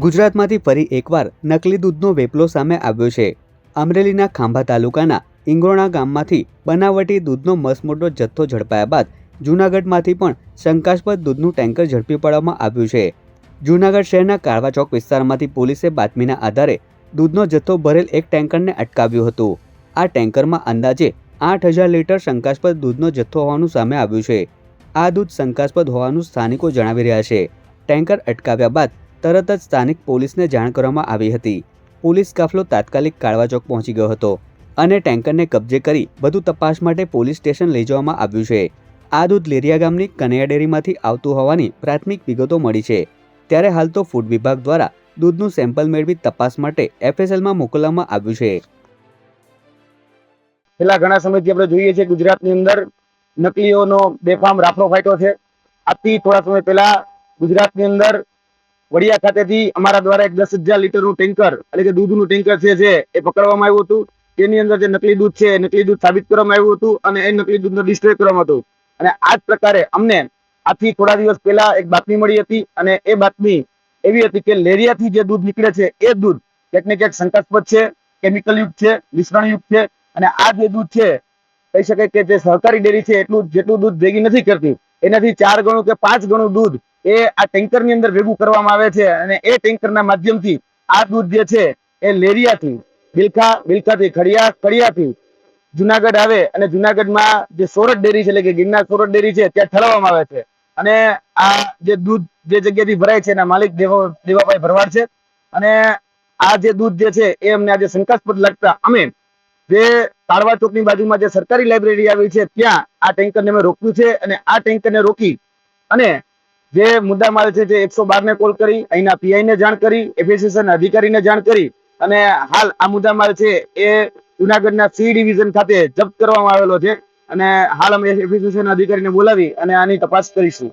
ગુજરાતમાંથી ફરી એકવાર નકલી દૂધનો વેપલો સામે આવ્યો છે। અમરેલીના ખાંભા તાલુકાના ઇંગોણા ગામમાંથી બનાવટી દૂધનો મસમોટો જથ્થો ઝડપાયા બાદ જૂનાગઢમાંથી પણ શંકાસ્પદ દૂધનું ટેન્કર ઝડપી પાડવામાં આવ્યું છે। જૂનાગઢ શહેરના કાળવા ચોક વિસ્તારમાંથી પોલીસે બાતમીના આધારે દૂધનો જથ્થો ભરેલ એક ટેન્કરને અટકાવ્યું હતું। આ ટેન્કરમાં અંદાજે 8000 લીટર શંકાસ્પદ દૂધનો જથ્થો હોવાનું સામે આવ્યું છે। આ દૂધ શંકાસ્પદ હોવાનું સ્થાનિકો જણાવી રહ્યા છે। ટેન્કર અટકાવ્યા બાદ તરત જ સ્થાનિક પોલીસને જાણ કરવામાં આવી હતી। પોલીસ કાફલો તાત્કાલિક કાળવા ચોક પહોંચી ગયો હતો અને ટેન્કરને કબજે કરી વધુ તપાસ માટે પોલીસ સ્ટેશન લઈ જવામાં આવ્યું છે। આ દૂધ લેરિયા ગામની કનૈયા ડેરીમાંથી આવતું હોવાની પ્રાથમિક વિગતો મળી છે। ત્યારે હાલ તો ફૂડ વિભાગ દ્વારા દૂધનું સેમ્પલ મેળવી તપાસ માટે FSLમાં મોકલવામાં આવ્યું છે। છેલ્લા ઘણા સમયથી આપણે જોઈએ છીએ ગુજરાતની અંદર નકલીઓનો બેફામ રાફડો ફાટ્યો છે। આથી થોડા સમય પહેલા ગુજરાતની અંદર વડિયા ખાતેથી અમારા દ્વારા એક 10,000 લીટરનું ટેન્કર એટલે કે દૂધનું ટેન્કર છે એ પકડવામાં આવ્યું હતું। તેની અંદર જે નકલી દૂધ છે નકલી દૂધ સાબિત કરવામાં આવ્યું હતું અને એ નકલી દૂધનો ડિસ્ટ્રોય કરવામાં હતું। અને આ જ પ્રકારે અમને આથી થોડા દિવસ પહેલા એક બાતમી મળી હતી અને એ બાતમી એવી હતી કે લેરિયાથી જે દૂધ નીકળે છે એ દૂધ ક્યાંક ને ક્યાંક શંકાસ્પદ છે, કેમિકલ યુક્ત છે, મિશ્રણયુક્ત છે। અને આ જે દૂધ છે કહી શકાય કે જે સહકારી ડેરી છે જેટલું દૂધ ભેગી નથી કરતી એનાથી 4 ગણું કે 5 ગણું દૂધ એ આ ટેન્કર ની અંદર ભેગું કરવામાં આવે છે। અને એ ટેન્કરના માધ્યમથી આ દૂધ જે છે એ લેરિયાથી બિલખાથી ખડિયાથી જુનાગઢ આવે અને જુનાગઢમાં જે સોરઠ ડેરી છે એટલે કે ગિરનાર સોરઠ ડેરી છે ત્યાં ઠલવવામાં આવે છે। અને આ જે દૂધ જે જગ્યાથી ભરાય છે એના માલિક દેવાભાઈ ભરવાડ છે। અને આ જે દૂધ જે છે એ અમને આજે શંકાસ્પદ લાગતા અમે જે કાળવા ચોકની બાજુમાં જે સરકારી લાઇબ્રેરી આવી છે ત્યાં આ ટેન્કરને અમે રોક્યું છે। અને આ ટેન્કરને રોકી અને જે મુદ્દામાલ છે જે 112 ને કોલ કરી અહીંના પીઆઈ ને જાણ કરી, એફએસએસના અધિકારીને જાણ કરી અને હાલ આ મુદ્દામાલ છે એ જુનાગઢના સી ડિવિઝન ખાતે જપ્ત કરવામાં આવેલો છે। અને હાલ અમે એફએસએસના અધિકારીને બોલાવી અને આની તપાસ કરીશું।